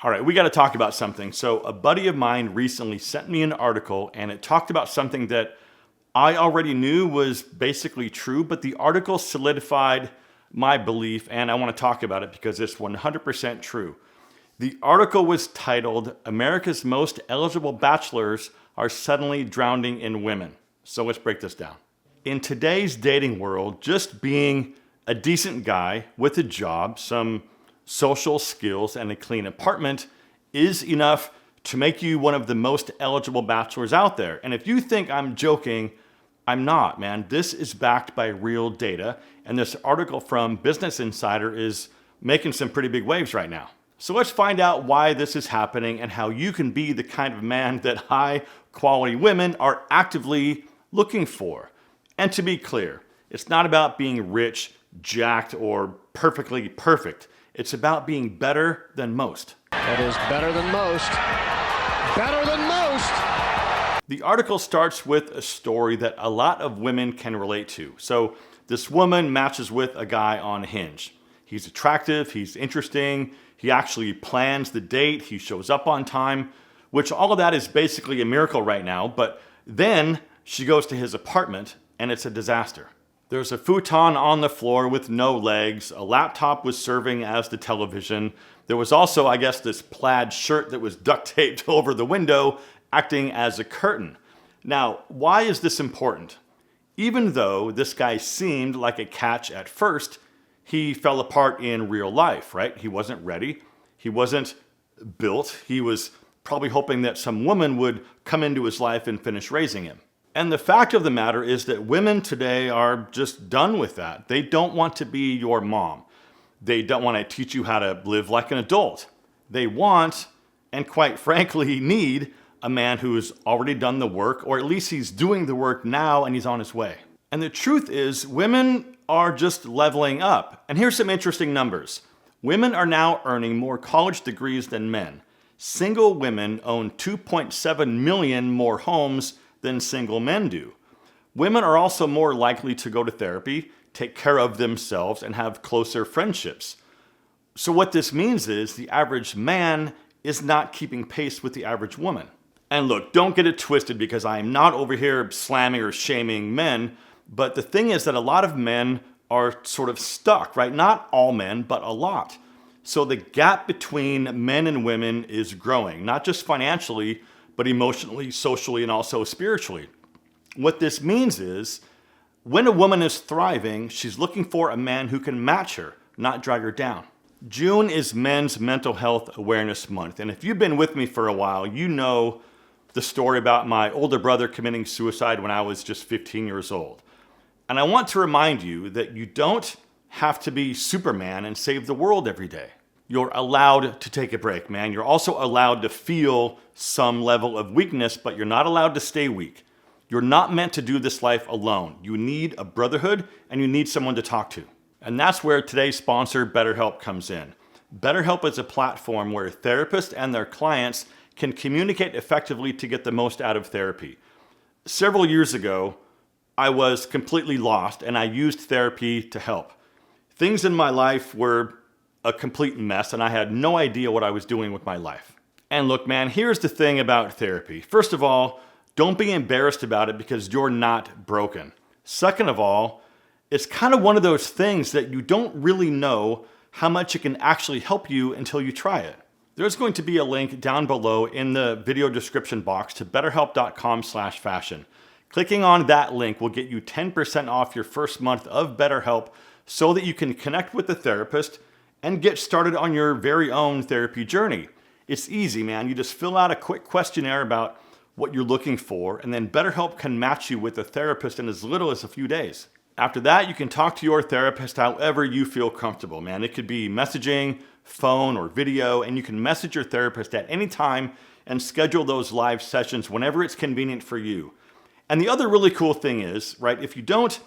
All right, we got to talk about something. So a buddy of mine recently sent me an article and it talked about something that I already knew was basically true, but the article solidified my belief and I want to talk about it because it's 100% true. The article was titled, "America's Most Eligible Bachelors Are Suddenly Drowning in Women." So let's break this down. In today's dating world, just being a decent guy with a job, some social skills, and a clean apartment is enough to make you one of the most eligible bachelors out there. And if you think I'm joking, I'm not, man. This is backed by real data, and this article from Business Insider is making some pretty big waves right now. So let's find out why this is happening and how you can be the kind of man that high quality women are actively looking for. And to be clear, it's not about being rich, jacked, or perfectly perfect. It's about being better than most. That is better than most. Better than most! The article starts with a story that a lot of women can relate to. So this woman matches with a guy on Hinge. He's attractive, he's interesting, he actually plans the date, he shows up on time, which all of that is basically a miracle right now. But then she goes to his apartment and it's a disaster. There's a futon on the floor with no legs, a laptop was serving as the television. There was also, I guess, this plaid shirt that was duct taped over the window, acting as a curtain. Now, why is this important? Even though this guy seemed like a catch at first, he fell apart in real life, right? He wasn't ready. He wasn't built. He was probably hoping that some woman would come into his life and finish raising him. And the fact of the matter is that women today are just done with that. They don't want to be your mom. They don't want to teach you how to live like an adult. They want, and quite frankly need, a man who's already done the work, or at least he's doing the work now and he's on his way. And the truth is, women are just leveling up. And here's some interesting numbers. Women are now earning more college degrees than men. Single women own 2.7 million more homes than single men do. Women are also more likely to go to therapy, take care of themselves, and have closer friendships. So what this means is the average man is not keeping pace with the average woman. And look, don't get it twisted because I am not over here slamming or shaming men, but the thing is that a lot of men are sort of stuck, right? Not all men, but a lot. So the gap between men and women is growing, not just financially, but emotionally, socially, and also spiritually. What this means is, when a woman is thriving, she's looking for a man who can match her, not drag her down. June is Men's Mental Health Awareness Month, and if you've been with me for a while, you know the story about my older brother committing suicide when I was just 15 years old. And I want to remind you that you don't have to be Superman and save the world every day. You're allowed to take a break, man. You're also allowed to feel some level of weakness, but you're not allowed to stay weak. You're not meant to do this life alone. You need a brotherhood and you need someone to talk to. And that's where today's sponsor, BetterHelp, comes in. BetterHelp is a platform where therapists and their clients can communicate effectively to get the most out of therapy. Several years ago, I was completely lost and I used therapy to help. Things in my life were a complete mess and I had no idea what I was doing with my life. And look, man, here's the thing about therapy. First of all, don't be embarrassed about it because you're not broken. Second of all, it's kind of one of those things that you don't really know how much it can actually help you until you try it. There's going to be a link down below in the video description box to betterhelp.com/fashion. Clicking on that link will get you 10% off your first month of BetterHelp so that you can connect with a therapist and get started on your very own therapy journey. It's easy, man. You just fill out a quick questionnaire about what you're looking for, and then BetterHelp can match you with a therapist in as little as a few days. After that, you can talk to your therapist however you feel comfortable, man. It could be messaging, phone, or video, and you can message your therapist at any time and schedule those live sessions whenever it's convenient for you. And the other really cool thing is, right, if you don't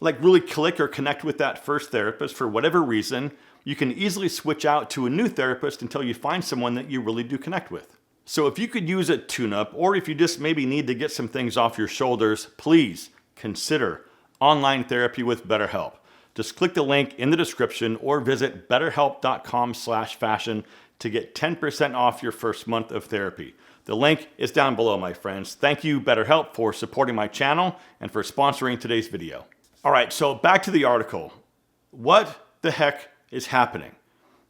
really click or connect with that first therapist for whatever reason, you can easily switch out to a new therapist until you find someone that you really do connect with. So if you could use a tune-up, or if you just maybe need to get some things off your shoulders, please consider online therapy with BetterHelp. Just click the link in the description or visit betterhelp.com/fashion to get 10% off your first month of therapy. The link is down below, my friends. Thank you, BetterHelp, for supporting my channel and for sponsoring today's video. All right, so back to the article. What the heck is happening?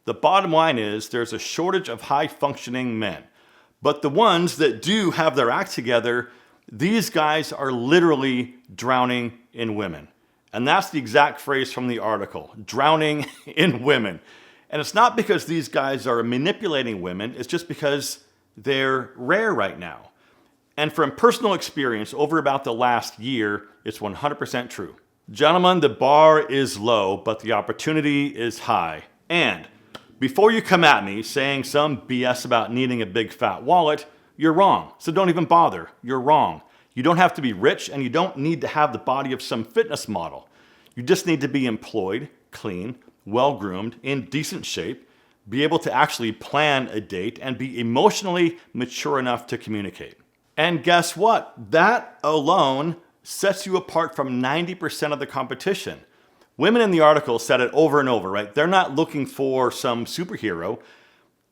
The bottom line is there's a shortage of high-functioning men. But the ones that do have their act together, these guys are literally drowning in women. And that's the exact phrase from the article, drowning in women. And it's not because these guys are manipulating women, it's just because they're rare right now. And from personal experience over about the last year, it's 100% true. Gentlemen, the bar is low, but the opportunity is high. And before you come at me saying some BS about needing a big fat wallet, you're wrong. So don't even bother. You're wrong. You don't have to be rich and you don't need to have the body of some fitness model. You just need to be employed, clean, well-groomed, in decent shape, be able to actually plan a date, and be emotionally mature enough to communicate. And guess what? That alone sets you apart from 90% of the competition. Women in the article said it over and over, right? They're not looking for some superhero.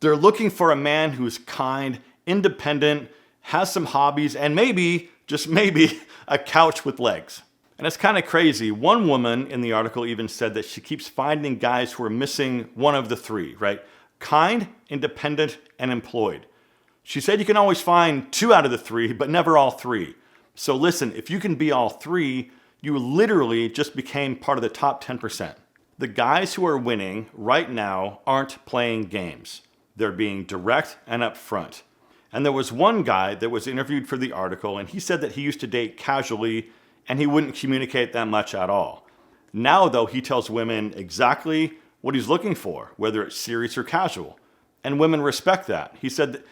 They're looking for a man who's kind, independent, has some hobbies, and maybe, just maybe, a couch with legs. And it's kind of crazy. One woman in the article even said that she keeps finding guys who are missing one of the three, right? Kind, independent, and employed. She said you can always find 2 out of the 3, but never all 3. So listen, if you can be all 3, you literally just became part of the top 10%. The guys who are winning right now aren't playing games. They're being direct and upfront. And there was one guy that was interviewed for the article, and he said that he used to date casually and he wouldn't communicate that much at all. Now, though, he tells women exactly what he's looking for, whether it's serious or casual. And women respect that. He said that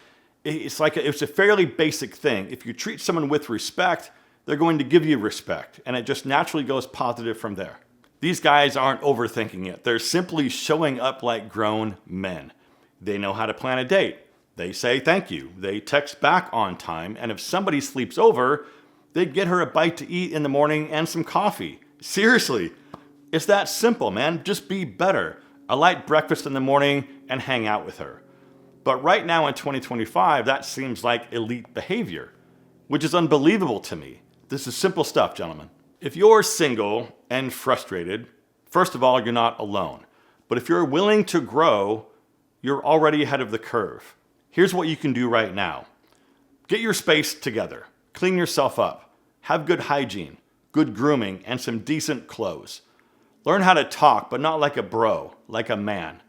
it's a fairly basic thing. If you treat someone with respect, they're going to give you respect, and it just naturally goes positive from there. These guys aren't overthinking it. They're simply showing up like grown men. They know how to plan a date. They say thank you. They text back on time, and if somebody sleeps over, they get her a bite to eat in the morning and some coffee. Seriously, it's that simple, man. Just be better. A light breakfast in the morning and hang out with her. But right now in 2025, that seems like elite behavior, which is unbelievable to me. This is simple stuff, gentlemen. If you're single and frustrated, first of all, you're not alone. But if you're willing to grow, you're already ahead of the curve. Here's what you can do right now. Get your space together. Clean yourself up. Have good hygiene, good grooming, and some decent clothes. Learn how to talk, but not like a bro, like a man.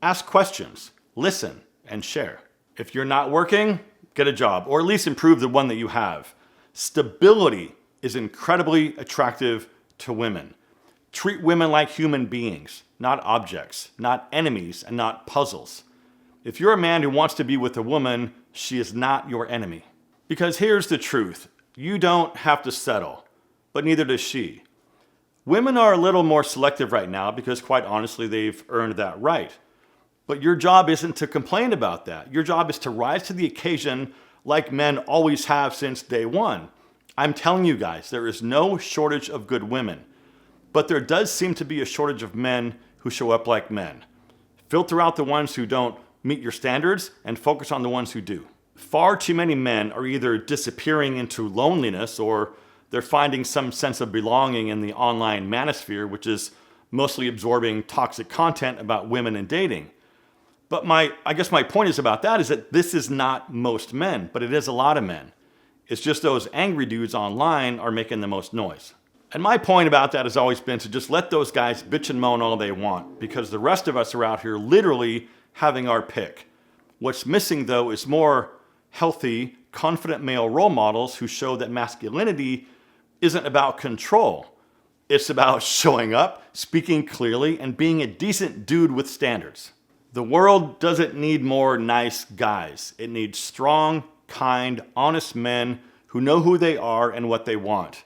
Ask questions, listen, and share. If you're not working, get a job, or at least improve the one that you have. Stability is incredibly attractive to women. Treat women like human beings, not objects, not enemies, and not puzzles. If you're a man who wants to be with a woman, she is not your enemy. Because here's the truth. You don't have to settle, but neither does she. Women are a little more selective right now because, quite honestly, they've earned that right. But your job isn't to complain about that. Your job is to rise to the occasion like men always have since day one. I'm telling you guys, there is no shortage of good women. But there does seem to be a shortage of men who show up like men. Filter out the ones who don't meet your standards and focus on the ones who do. Far too many men are either disappearing into loneliness or they're finding some sense of belonging in the online manosphere, which is mostly absorbing toxic content about women and dating. But I guess my point is about that is that this is not most men, but it is a lot of men. It's just those angry dudes online are making the most noise. And my point about that has always been to just let those guys bitch and moan all they want, because the rest of us are out here literally having our pick. What's missing, though, is more healthy, confident male role models who show that masculinity isn't about control. It's about showing up, speaking clearly, and being a decent dude with standards. The world doesn't need more nice guys. It needs strong, kind, honest men who know who they are and what they want.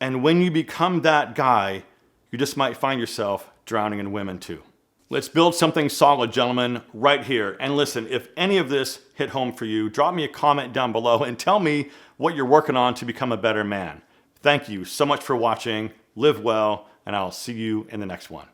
And when you become that guy, you just might find yourself drowning in women too. Let's build something solid, gentlemen, right here. And listen, if any of this hit home for you, drop me a comment down below and tell me what you're working on to become a better man. Thank you so much for watching. Live well, and I'll see you in the next one.